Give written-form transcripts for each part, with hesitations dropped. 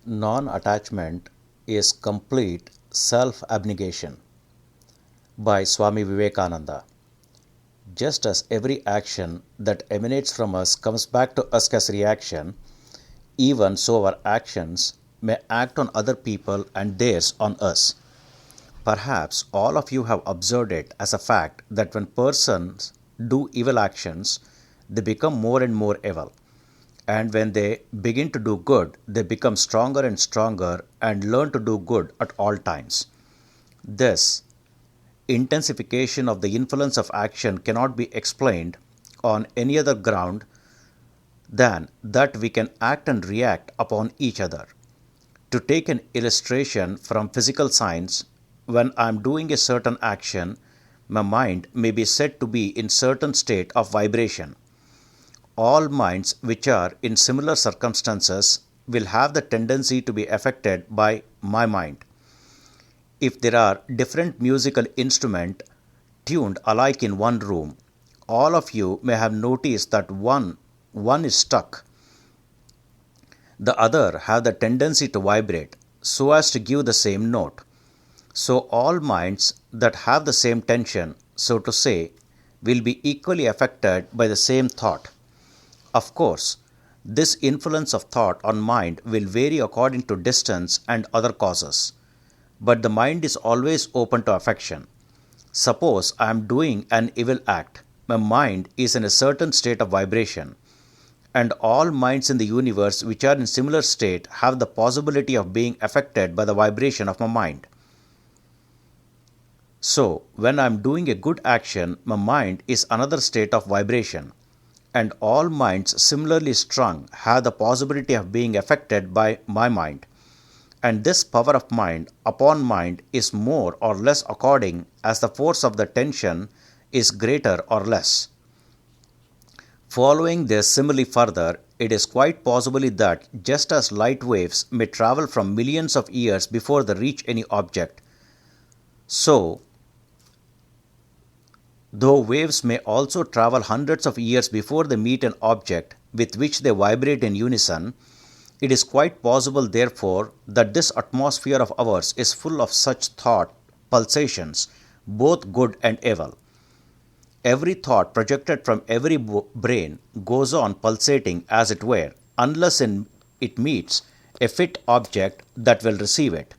Non-attachment is complete self-abnegation by Swami Vivekananda. Just as every action that emanates from us comes back to us as reaction, even so our actions may act on other people and theirs on us. Perhaps all of you have observed it as a fact that when persons do evil actions, they become more and more evil. And when they begin to do good, they become stronger and stronger and learn to do good at all times. This intensification of the influence of action cannot be explained on any other ground than that we can act and react upon each other. To take an illustration from physical science, when I am doing a certain action, my mind may be said to be in certain state of vibration. All minds which are in similar circumstances will have the tendency to be affected by my mind. If there are different musical instruments tuned alike in one room, all of you may have noticed that one is stuck. The other have the tendency to vibrate so as to give the same note. So all minds that have the same tension, so to say, will be equally affected by the same thought. Of course, this influence of thought on mind will vary according to distance and other causes. But the mind is always open to affection. Suppose I am doing an evil act. My mind is in a certain state of vibration, and all minds in the universe which are in similar state have the possibility of being affected by the vibration of my mind. So, when I am doing a good action, my mind is another state of vibration, and all minds similarly strung have the possibility of being affected by my mind. And this power of mind upon mind is more or less according as the force of the tension is greater or less. Following this simile further, it is quite possible that just as light waves may travel from millions of years before they reach any object, so though waves may also travel hundreds of years before they meet an object with which they vibrate in unison, it is quite possible, therefore, that this atmosphere of ours is full of such thought pulsations, both good and evil. Every thought projected from every brain goes on pulsating, as it were, unless it meets a fit object that will receive it.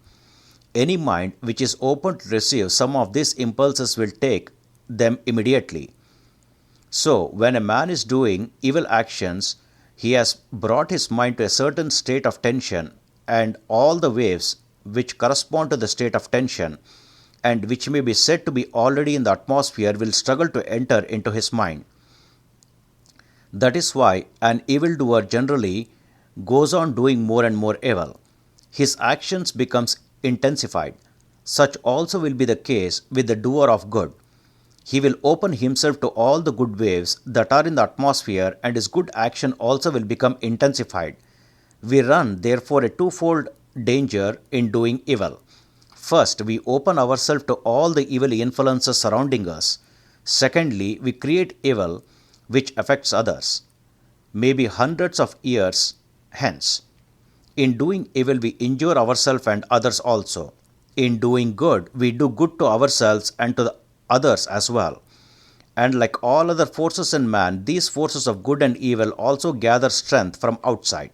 Any mind which is open to receive some of these impulses will take them immediately. So, when a man is doing evil actions, he has brought his mind to a certain state of tension, and all the waves which correspond to the state of tension and which may be said to be already in the atmosphere will struggle to enter into his mind. That is why an evildoer generally goes on doing more and more evil. His actions becomes intensified. Such also will be the case with the doer of good. He will open himself to all the good waves that are in the atmosphere, and his good action also will become intensified. We run, therefore, a twofold danger in doing evil. First, we open ourselves to all the evil influences surrounding us. Secondly, we create evil which affects others, maybe hundreds of years hence. In doing evil, we injure ourselves and others also. In doing good, we do good to ourselves and to the others as well. And like all other forces in man, these forces of good and evil also gather strength from outside.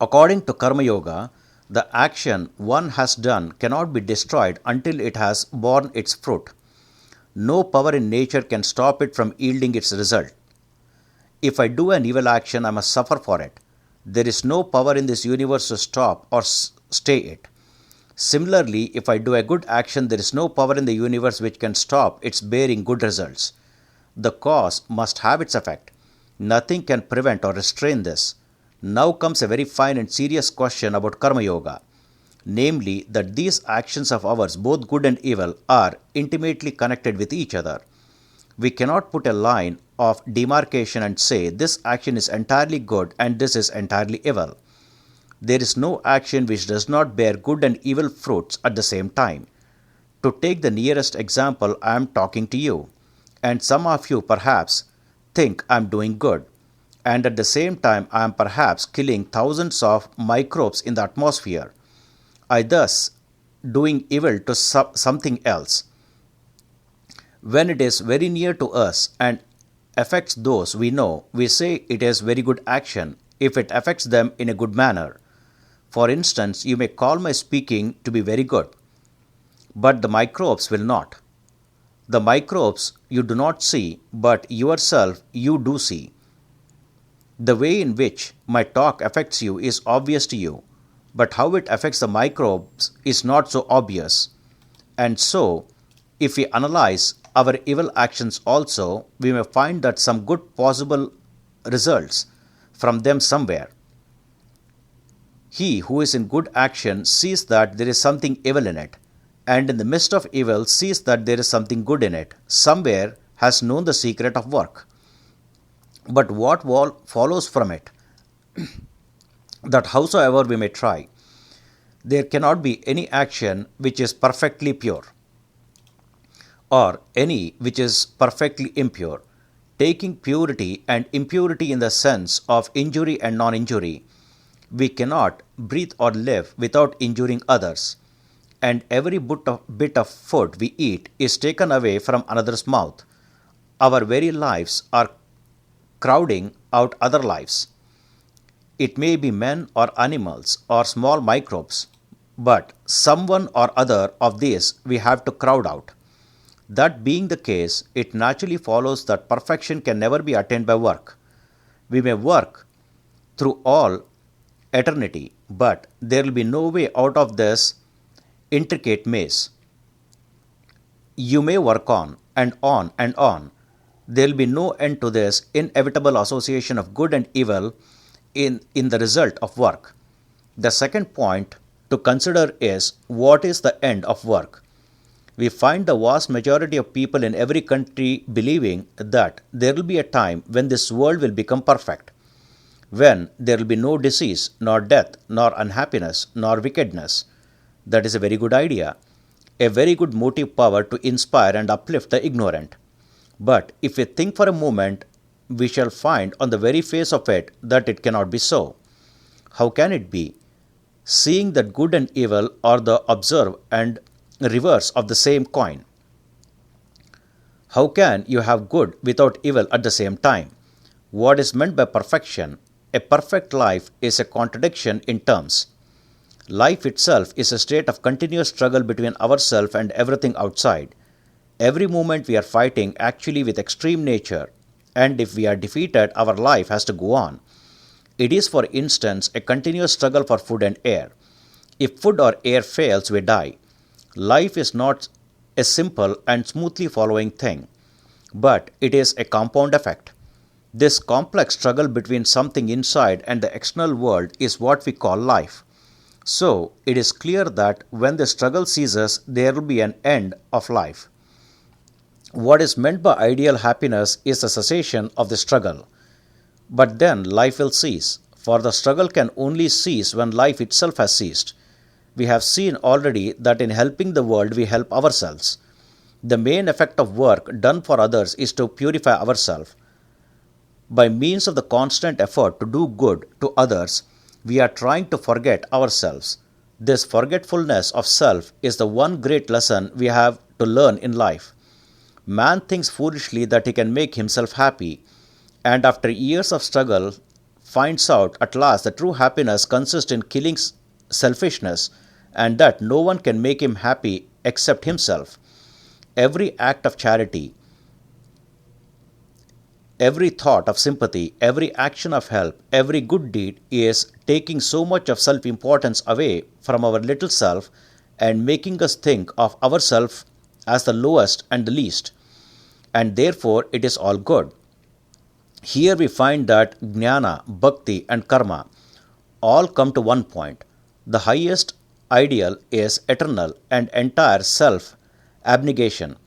According to Karma Yoga, the action one has done cannot be destroyed until it has borne its fruit. No power in nature can stop it from yielding its result. If I do an evil action, I must suffer for it. There is no power in this universe to stop or stay it. Similarly, if I do a good action, there is no power in the universe which can stop its bearing good results. The cause must have its effect. Nothing can prevent or restrain this. Now comes a very fine and serious question about Karma Yoga, namely that these actions of ours, both good and evil, are intimately connected with each other. We cannot put a line of demarcation and say this action is entirely good and this is entirely evil. There is no action which does not bear good and evil fruits at the same time. To take the nearest example, I am talking to you, and some of you perhaps think I am doing good. and at the same time I am perhaps killing thousands of microbes in the atmosphere. I thus doing evil to something else. When it is very near to us and affects those we know, we say it is very good action if it affects them in a good manner. For instance, you may call my speaking to be very good, but the microbes will not. The microbes you do not see, but yourself you do see. The way in which my talk affects you is obvious to you, but how it affects the microbes is not so obvious. And so, if we analyze our evil actions also, we may find that some good possible results from them somewhere. He who is in good action sees that there is something evil in it, and in the midst of evil sees that there is something good in it, somewhere has known the secret of work. But what follows from it? That howsoever we may try, there cannot be any action which is perfectly pure, or any which is perfectly impure. Taking purity and impurity in the sense of injury and non-injury, we cannot breathe or live without injuring others, and every bit of food we eat is taken away from another's mouth. Our very lives are crowding out other lives. It may be men or animals or small microbes, but someone or other of these we have to crowd out. That being the case, it naturally follows that perfection can never be attained by work. We may work through all eternity, but there will be no way out of this intricate maze. You may work on and on and on. There will be no end to this inevitable association of good and evil in the result of work. The second point to consider is, what is the end of work? We find the vast majority of people in every country believing that there will be a time when this world will become perfect, when there will be no disease, nor death, nor unhappiness, nor wickedness. That is a very good idea, a very good motive power to inspire and uplift the ignorant. But if we think for a moment, we shall find on the very face of it that it cannot be so. How can it be? Seeing that good and evil are the observe and reverse of the same coin. How can you have good without evil at the same time? What is meant by perfection? A perfect life is a contradiction in terms. Life itself is a state of continuous struggle between ourselves and everything outside. Every moment we are fighting actually with extreme nature, and if we are defeated, our life has to go on. It is, for instance, a continuous struggle for food and air. If food or air fails, we die. Life is not a simple and smoothly following thing, but it is a compound effect. This complex struggle between something inside and the external world is what we call life. So, it is clear that when the struggle ceases, there will be an end of life. What is meant by ideal happiness is the cessation of the struggle. But then life will cease, for the struggle can only cease when life itself has ceased. We have seen already that in helping the world we help ourselves. The main effect of work done for others is to purify ourselves. By means of the constant effort to do good to others, we are trying to forget ourselves. This forgetfulness of self is the one great lesson we have to learn in life. Man thinks foolishly that he can make himself happy, and after years of struggle finds out at last that true happiness consists in killing selfishness, and that no one can make him happy except himself. Every act of charity, every thought of sympathy, every action of help, every good deed is taking so much of self-importance away from our little self and making us think of ourselves as the lowest and the least, and therefore it is all good. Here we find that jnana, bhakti and karma all come to one point. The highest ideal is eternal and entire self abnegation,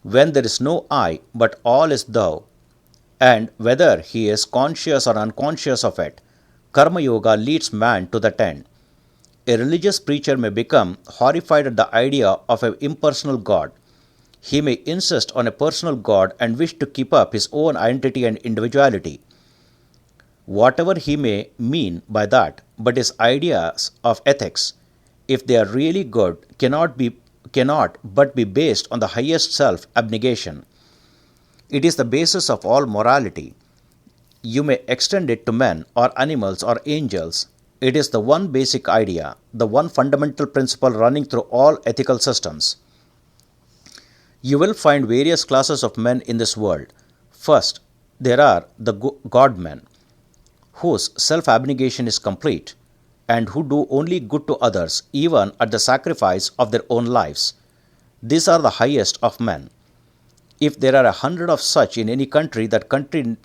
when there is no I but all is thou, and whether he is conscious or unconscious of it, karma yoga leads man to that end. A religious preacher may become horrified at the idea of an impersonal God. He may insist on a personal God and wish to keep up his own identity and individuality. whatever he may mean by that, but his ideas of ethics, if they are really good, cannot but be based on the highest self abnegation. It is the basis of all morality. You may extend it to men or animals or angels. It is the one basic idea, the one fundamental principle running through all ethical systems. You will find various classes of men in this world. First, there are the God men, whose self abnegation is complete, and who do only good to others, even at the sacrifice of their own lives. These are the highest of men. If there are 100 of such in any country, that country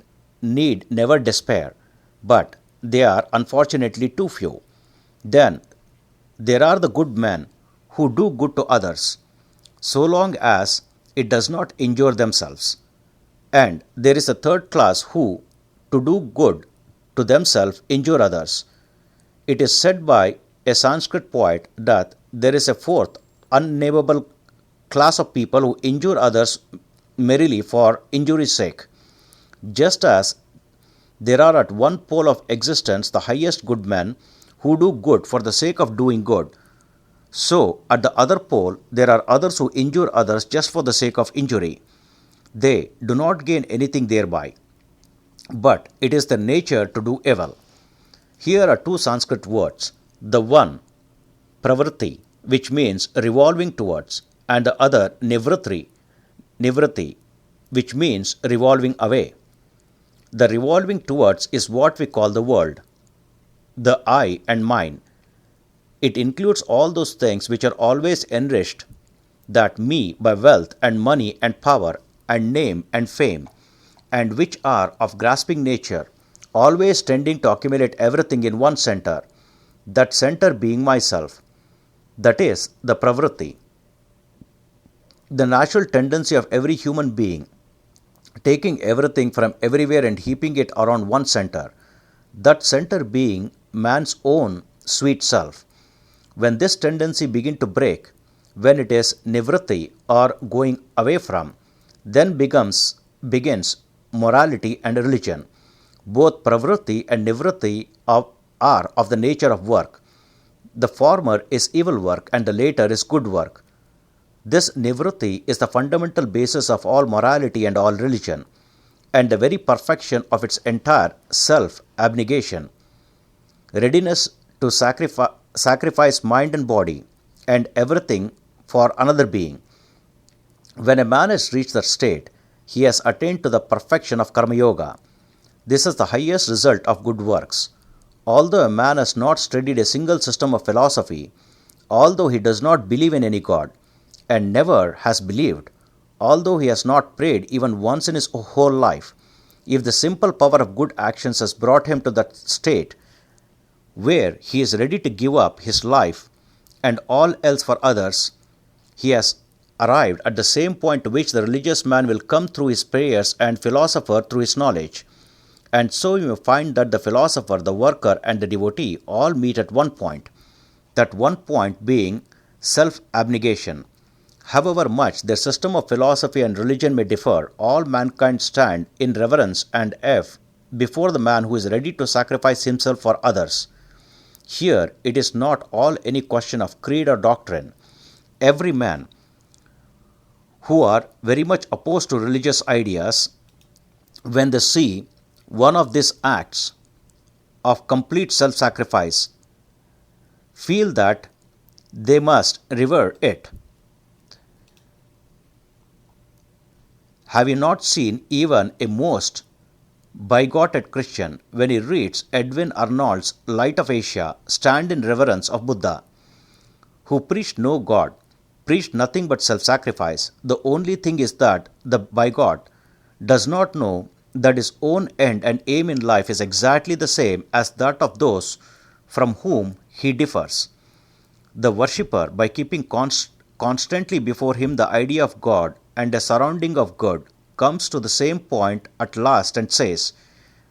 need never despair, but they are unfortunately too few. Then there are the good men who do good to others, so long as it does not injure themselves. And there is a third class who, to do good to themselves, injure others. It is said by a Sanskrit poet that there is a fourth, unnameable class of people who injure others merely for injury's sake. Just as there are at one pole of existence the highest good men who do good for the sake of doing good, so at the other pole there are others who injure others just for the sake of injury. They do not gain anything thereby, but it is their nature to do evil. Here are two Sanskrit words, the one pravritti, which means revolving towards, and the other nivritti, which means revolving away. The revolving towards is what we call the world, the I and mine. It includes all those things which are always enriched, that me by wealth and money and power and name and fame, and which are of grasping nature, always tending to accumulate everything in one center, that center being myself. That is the pravritti. The natural tendency of every human being, taking everything from everywhere and heaping it around one center, that center being man's own sweet self. When this tendency begins to break, when it is nivritti or going away from, then begins morality and religion. Both pravritti and nivritti are of the nature of work. The former is evil work and the later is good work. This nivritti is the fundamental basis of all morality and all religion, and the very perfection of its entire self-abnegation. Readiness to sacrifice mind and body and everything for another being. When a man has reached that state, he has attained to the perfection of Karma Yoga. This is the highest result of good works. Although a man has not studied a single system of philosophy, although he does not believe in any God, and never has believed, although he has not prayed even once in his whole life, if the simple power of good actions has brought him to that state where he is ready to give up his life and all else for others, he has arrived at the same point to which the religious man will come through his prayers and philosopher through his knowledge. And so you may find that the philosopher, the worker, and the devotee all meet at one point, that one point being self-abnegation. However much their system of philosophy and religion may differ, all mankind stand in reverence and awe before the man who is ready to sacrifice himself for others. Here it is not all any question of creed or doctrine. Every man who are very much opposed to religious ideas, when they see one of these acts of complete self-sacrifice, feel that they must revere it. Have you not seen even a most bigoted Christian, when he reads Edwin Arnold's Light of Asia, stand in reverence of Buddha, who preached no God, preached nothing but self-sacrifice? The only thing is that the bigot does not know that his own end and aim in life is exactly the same as that of those from whom he differs. The worshipper, by keeping constantly before him the idea of God and a surrounding of good, comes to the same point at last and says,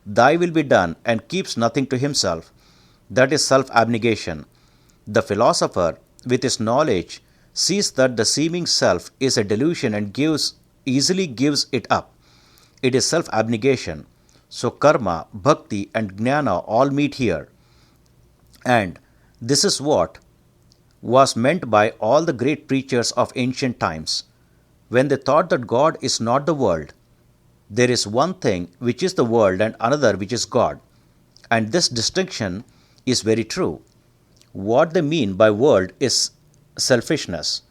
"Thy will be done," and keeps nothing to himself. That is self-abnegation. The philosopher, with his knowledge, sees that the seeming self is a delusion and easily gives it up. It is self-abnegation. So karma, bhakti and jnana all meet here. And this is what was meant by all the great preachers of ancient times. When they thought that God is not the world, there is one thing which is the world and another which is God. And this distinction is very true. What they mean by world is selfishness.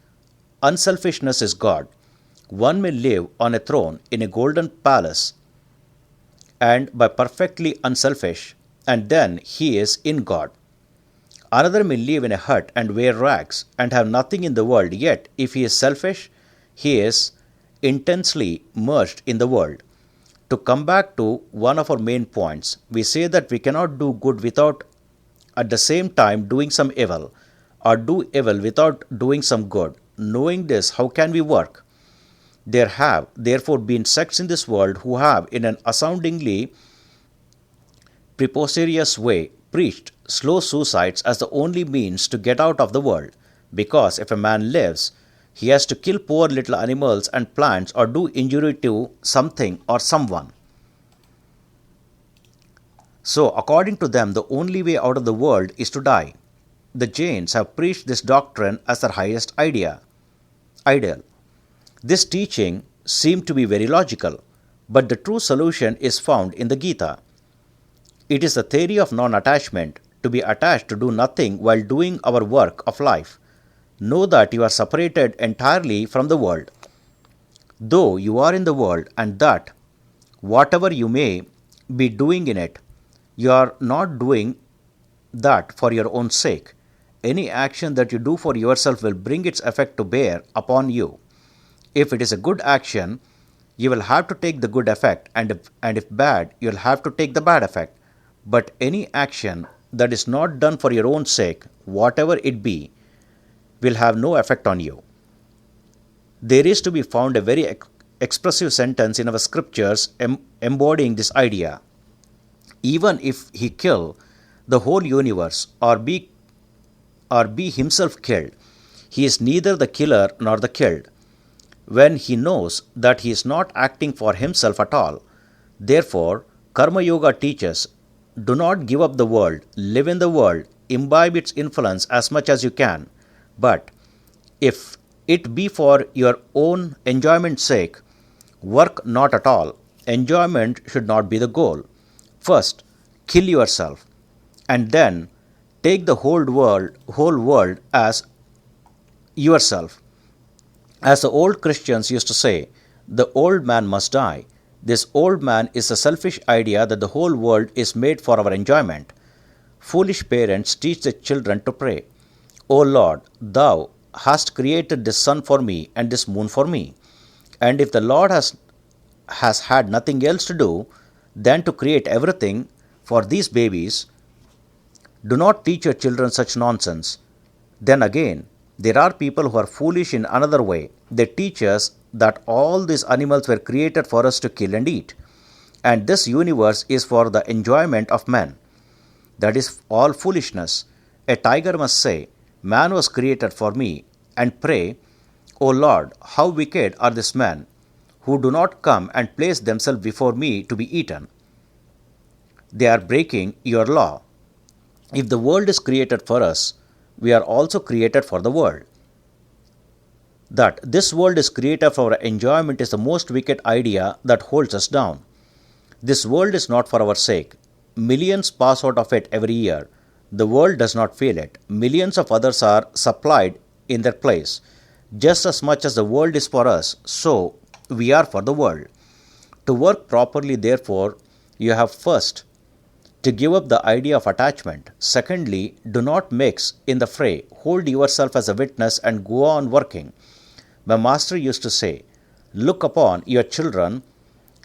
Unselfishness is God. One may live on a throne in a golden palace and by perfectly unselfish, and then he is in God. Another may live in a hut and wear rags and have nothing in the world, yet if he is selfish, he is intensely merged in the world. To come back to one of our main points, we say that we cannot do good without at the same time doing some evil, or do evil without doing some good. Knowing this, how can we work? There have therefore been sects in this world who have, in an astoundingly preposterous way, preached slow suicides as the only means to get out of the world, because if a man lives, he has to kill poor little animals and plants or do injury to something or someone. So, according to them, the only way out of the world is to die. The Jains have preached this doctrine as their highest ideal. This teaching seemed to be very logical, but the true solution is found in the Gita. It is the theory of non-attachment, to be attached to do nothing while doing our work of life. Know that you are separated entirely from the world, though you are in the world, and that whatever you may be doing in it, you are not doing that for your own sake. Any action that you do for yourself will bring its effect to bear upon you. If it is a good action, you will have to take the good effect, and if bad, you will have to take the bad effect. But any action that is not done for your own sake, whatever it be, will have no effect on you. There is to be found a very expressive sentence in our scriptures embodying this idea. Even if he kill the whole universe or be himself killed, he is neither the killer nor the killed, when he knows that he is not acting for himself at all. Therefore, Karma Yoga teaches, do not give up the world, live in the world, imbibe its influence as much as you can. But if it be for your own enjoyment's sake, work not at all. Enjoyment should not be the goal. First, kill yourself, and then take the whole world as yourself. As the old Christians used to say, the old man must die. This old man is a selfish idea that the whole world is made for our enjoyment. Foolish parents teach their children to pray, O Lord, thou hast created this sun for me and this moon for me. And if the Lord has had nothing else to do than to create everything for these babies, do not teach your children such nonsense. Then again, there are people who are foolish in another way. They teach us that all these animals were created for us to kill and eat, and this universe is for the enjoyment of men. That is all foolishness. A tiger must say, man was created for me, and pray, O Lord, how wicked are these men, who do not come and place themselves before me to be eaten. They are breaking your law. If the world is created for us, we are also created for the world. That this world is created for our enjoyment is the most wicked idea that holds us down. This world is not for our sake. Millions pass out of it every year. The world does not feel it. Millions of others are supplied in their place. Just as much as the world is for us, so we are for the world. To work properly, therefore, you have first to give up the idea of attachment. Secondly, do not mix in the fray. Hold yourself as a witness and go on working. My master used to say, look upon your children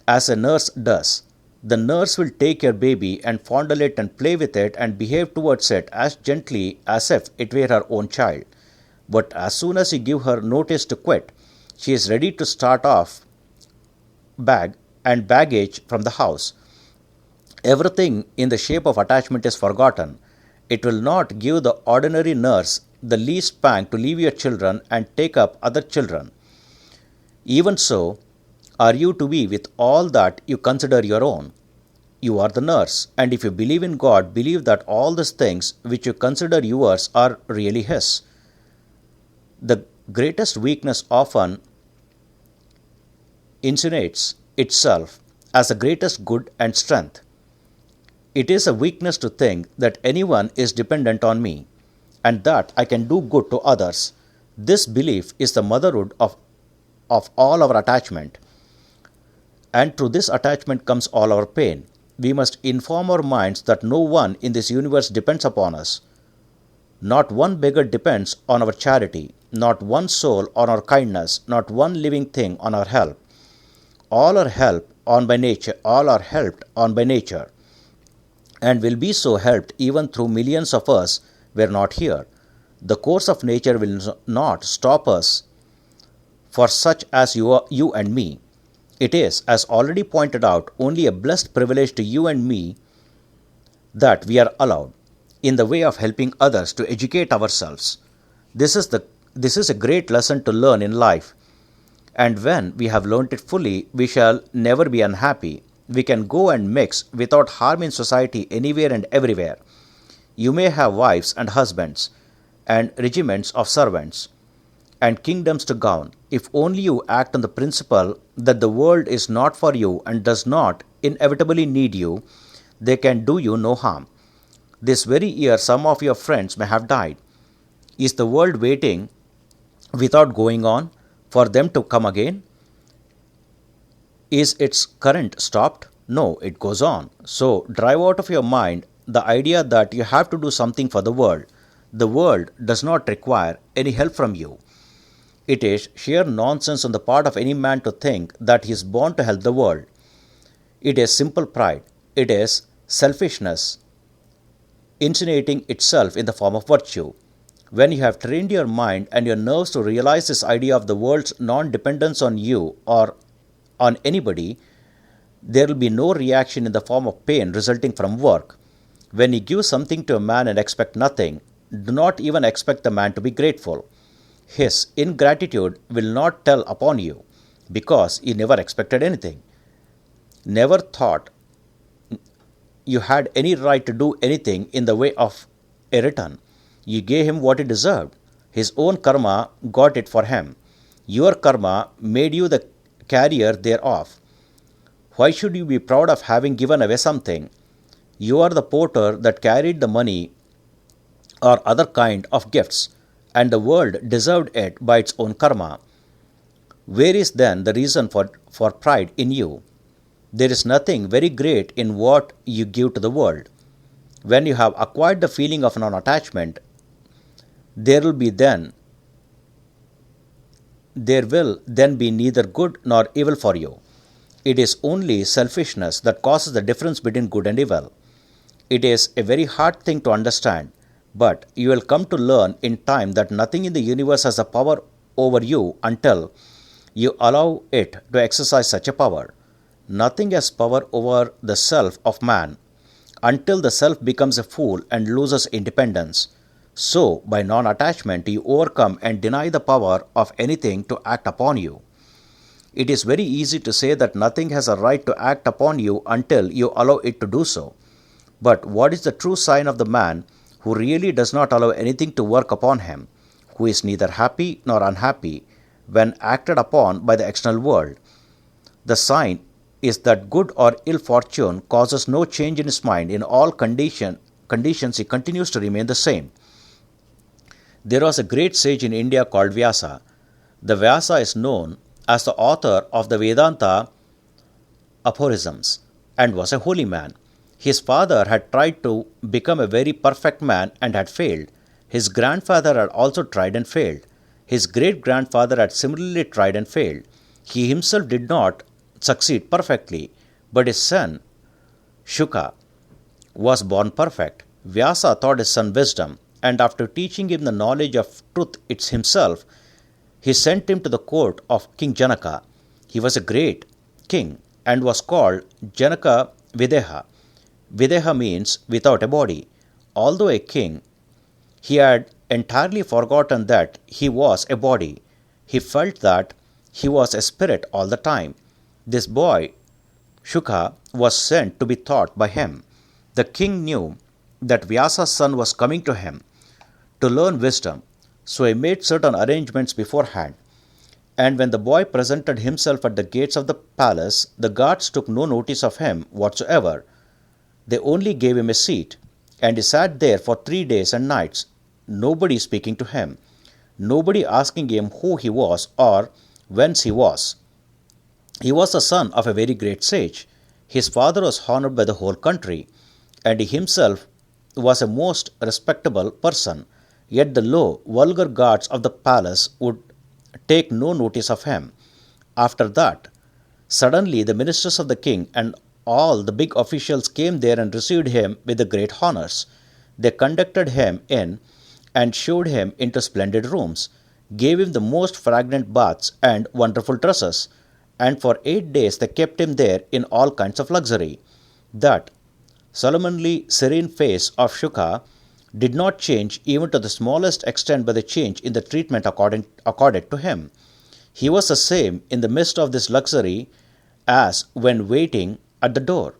as a nurse does. The nurse will take your baby and fondle it and play with it and behave towards it as gently as if it were her own child. But as soon as you give her notice to quit, she is ready to start off bag and baggage from the house. Everything in the shape of attachment is forgotten. It will not give the ordinary nurse the least pang to leave your children and take up other children. Even so are you to be with all that you consider your own. You are the nurse, and if you believe in God, believe that all these things which you consider yours are really His. The greatest weakness often insinuates itself as the greatest good and strength. It is a weakness to think that anyone is dependent on me and that I can do good to others. This belief is the motherhood of all our attachment. And through this attachment comes all our pain. We must inform our minds that no one in this universe depends upon us. Not one beggar depends on our charity, not one soul on our kindness, not one living thing on our help. All are helped on by nature, and will be so helped even though millions of us were not here. The course of nature will not stop us for such as you and me. It is, as already pointed out, only a blessed privilege to you and me that we are allowed, in the way of helping others, to educate ourselves. This is a great lesson to learn in life, and when we have learnt it fully, we shall never be unhappy. We can go and mix without harm in society anywhere and everywhere. You may have wives and husbands, and regiments of servants, and kingdoms to govern. If only you act on the principle that the world is not for you and does not inevitably need you, they can do you no harm. This very year some of your friends may have died. Is the world waiting without going on for them to come again? Is its current stopped? No, it goes on. So drive out of your mind the idea that you have to do something for the world. The world does not require any help from you. It is sheer nonsense on the part of any man to think that he is born to help the world. It is simple pride. It is selfishness insinuating itself in the form of virtue. When you have trained your mind and your nerves to realize this idea of the world's non-dependence on you or on anybody, there will be no reaction in the form of pain resulting from work. When you give something to a man and expect nothing, do not even expect the man to be grateful. His ingratitude will not tell upon you, because he never expected anything, never thought you had any right to do anything in the way of a return. You gave him what he deserved. His own karma got it for him. Your karma made you the carrier thereof. Why should you be proud of having given away something? You are the porter that carried the money or other kind of gifts, and the world deserved it by its own karma. Where is then the reason for pride in you? There is nothing very great in what you give to the world. When you have acquired the feeling of non-attachment, there will then be neither good nor evil for you. It is only selfishness that causes the difference between good and evil. It is a very hard thing to understand, but you will come to learn in time that nothing in the universe has a power over you until you allow it to exercise such a power. Nothing has power over the self of man until the self becomes a fool and loses independence. So, by non-attachment, you overcome and deny the power of anything to act upon you. It is very easy to say that nothing has a right to act upon you until you allow it to do so. But what is the true sign of the man who really does not allow anything to work upon him, who is neither happy nor unhappy when acted upon by the external world? The sign is that good or ill fortune causes no change in his mind. In all conditions he continues to remain the same. There was a great sage in India called Vyasa. The Vyasa is known as the author of the Vedanta aphorisms and was a holy man. His father had tried to become a very perfect man and had failed. His grandfather had also tried and failed. His great-grandfather had similarly tried and failed. He himself did not succeed perfectly, but his son, Shuka, was born perfect. Vyasa taught his son wisdom, and after teaching him the knowledge of truth himself, he sent him to the court of King Janaka. He was a great king and was called Janaka Videha. Videha means without a body. Although a king, he had entirely forgotten that he was a body. He felt that he was a spirit all the time. This boy Shukha was sent to be taught by him. The king knew that Vyasa's son was coming to him to learn wisdom, so he made certain arrangements beforehand. And when the boy presented himself at the gates of the palace, the guards took no notice of him whatsoever. They only gave him a seat, and he sat there for 3 days and nights, nobody speaking to him, nobody asking him who he was or whence he was. He was the son of a very great sage. His father was honored by the whole country, and he himself was a most respectable person. Yet the low, vulgar guards of the palace would take no notice of him. After that, suddenly the ministers of the king and all the big officials came there and received him with the great honors. They conducted him in and showed him into splendid rooms, gave him the most fragrant baths and wonderful dresses, and for 8 days they kept him there in all kinds of luxury. That solemnly serene face of Shukha did not change even to the smallest extent by the change in the treatment accorded to him. He was the same in the midst of this luxury as when waiting at the door.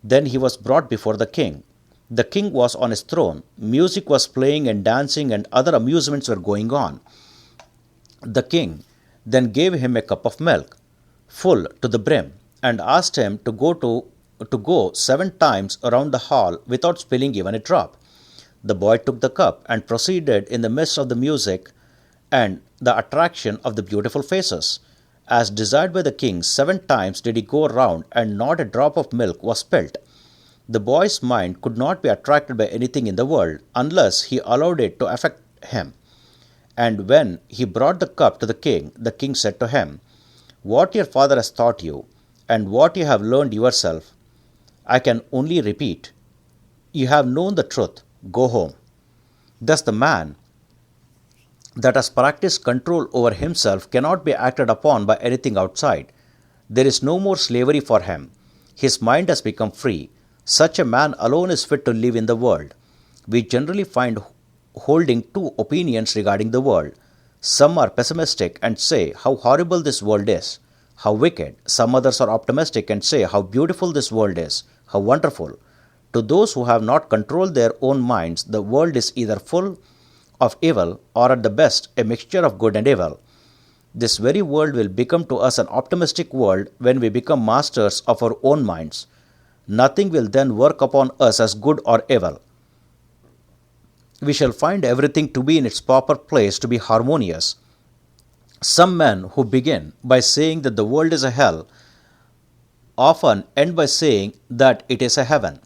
Then he was brought before the king. The king was on his throne. Music was playing and dancing and other amusements were going on. The king then gave him a cup of milk, full to the brim, and asked him to go 7 times around the hall without spilling even a drop. The boy took the cup and proceeded in the midst of the music and the attraction of the beautiful faces. As desired by the king, 7 times did he go round, and not a drop of milk was spilt. The boy's mind could not be attracted by anything in the world unless he allowed it to affect him. And when he brought the cup to the king said to him, "What your father has taught you, and what you have learned yourself, I can only repeat. You have known the truth. Go home." Thus the man that has practiced control over himself cannot be acted upon by anything outside. There is no more slavery for him. His mind has become free. Such a man alone is fit to live in the world. We generally find holding two opinions regarding the world. Some are pessimistic and say how horrible this world is, how wicked. Some others are optimistic and say how beautiful this world is, how wonderful. To those who have not controlled their own minds, the world is either full of evil or at the best a mixture of good and evil. This very world will become to us an optimistic world when we become masters of our own minds. Nothing will then work upon us as good or evil. We shall find everything to be in its proper place, to be harmonious. Some men who begin by saying that the world is a hell often end by saying that it is a heaven.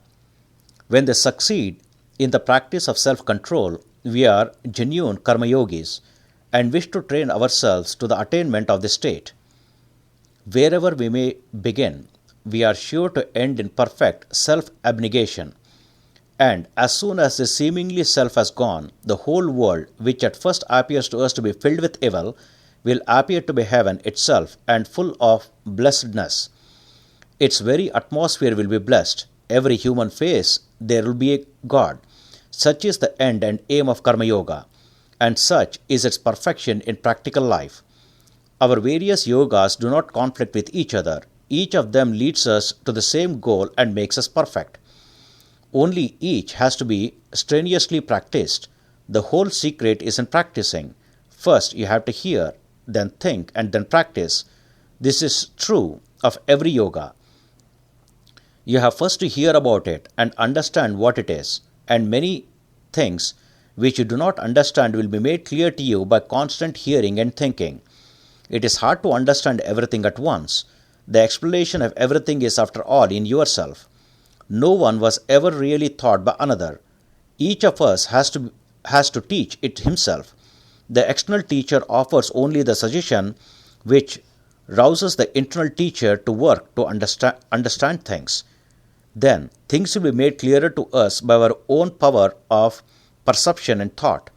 When they succeed in the practice of self-control, we are genuine karma yogis and wish to train ourselves to the attainment of this state. Wherever we may begin, we are sure to end in perfect self-abnegation. And as soon as this seemingly self has gone, the whole world, which at first appears to us to be filled with evil, will appear to be heaven itself and full of blessedness. Its very atmosphere will be blessed. Every human face there will be a God. Such is the end and aim of Karma Yoga, and such is its perfection in practical life. Our various yogas do not conflict with each other. Each of them leads us to the same goal and makes us perfect. Only each has to be strenuously practiced. The whole secret is in practicing. First you have to hear, then think, and then practice. This is true of every yoga. You have first to hear about it and understand what it is, and many things which you do not understand will be made clear to you by constant hearing and thinking. It is hard to understand everything at once. The explanation of everything is, after all, in yourself. No one was ever really taught by another. Each of us has to teach it himself. The external teacher offers only the suggestion which rouses the internal teacher to work to understand things. Then things will be made clearer to us by our own power of perception and thought,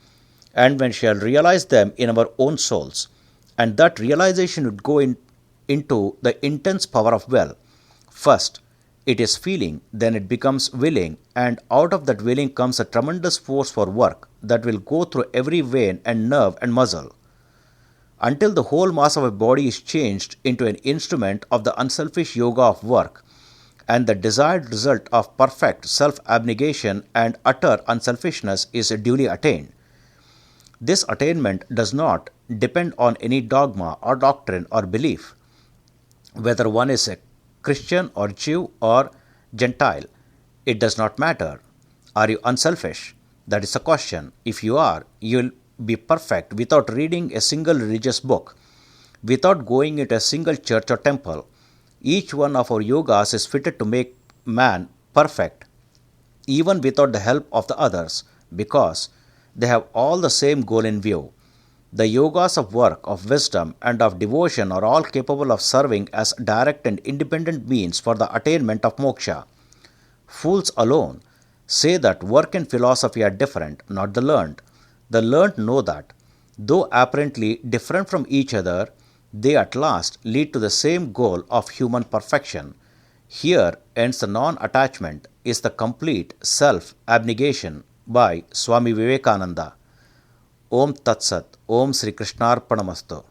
and we shall realize them in our own souls. And that realization would go into the intense power of will. First, it is feeling, then it becomes willing, and out of that willing comes a tremendous force for work that will go through every vein and nerve and muscle, until the whole mass of a body is changed into an instrument of the unselfish yoga of work, and the desired result of perfect self-abnegation and utter unselfishness is duly attained. This attainment does not depend on any dogma or doctrine or belief, whether one is a Christian or Jew or Gentile. It does not matter. Are you unselfish? That is the question. If you are, you will be perfect without reading a single religious book, without going into a single church or temple. Each one of our yogas is fitted to make man perfect, even without the help of the others, because they have all the same goal in view. The yogas of work, of wisdom, and of devotion are all capable of serving as direct and independent means for the attainment of moksha. Fools alone say that work and philosophy are different, not the learned. The learned know that, though apparently different from each other, they at last lead to the same goal of human perfection. Here ends the non-attachment, is the complete self-abnegation by Swami Vivekananda. Om Tat Sat. Om Sri Krishnarpanamastu.